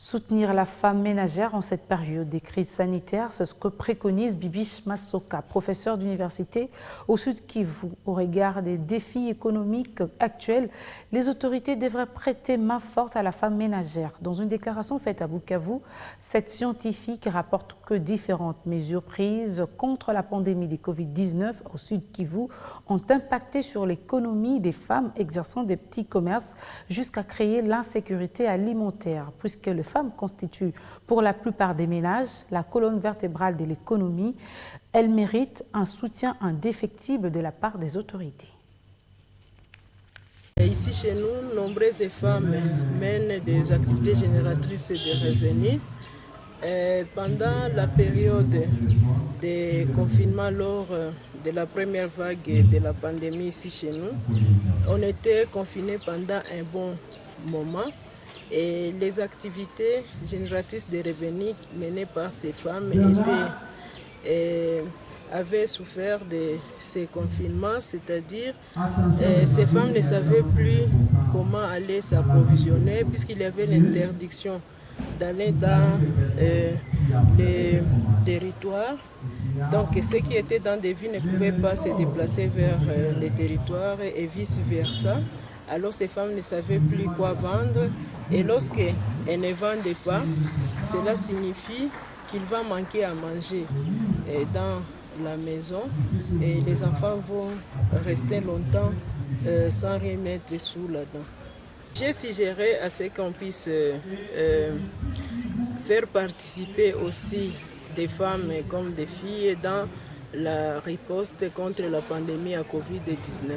Soutenir la femme ménagère en cette période des crises sanitaires, c'est ce que préconise Bibiche Massoka, professeur d'université au Sud Kivu. Au regard des défis économiques actuels, les autorités devraient prêter main forte à la femme ménagère. Dans une déclaration faite à Bukavu, cette scientifique rapporte que différentes mesures prises contre la pandémie du Covid-19 au Sud Kivu ont impacté sur l'économie des femmes exerçant des petits commerces jusqu'à créer l'insécurité alimentaire, puisque les femmes constituent pour la plupart des ménages la colonne vertébrale de l'économie. Elles méritent un soutien indéfectible de la part des autorités. Ici chez nous, nombreuses femmes mènent des activités génératrices de revenus. Pendant la période de confinement lors de la première vague de la pandémie ici chez nous, on était confinés pendant un bon moment. Et les activités génératrices de revenus menées par ces femmes avaient souffert de ces confinements, c'est-à-dire ces femmes ne savaient plus comment aller s'approvisionner puisqu'il y avait l'interdiction d'aller dans les territoires. Donc ceux qui étaient dans des villes ne pouvaient pas se déplacer vers les territoires et vice-versa. Alors ces femmes ne savaient plus quoi vendre et lorsqu'elles ne vendaient pas, cela signifie qu'il va manquer à manger dans la maison et les enfants vont rester longtemps sans rien mettre sous la dent. J'ai suggéré à ce qu'on puisse faire participer aussi des femmes comme des filles dans la riposte contre la pandémie à Covid-19.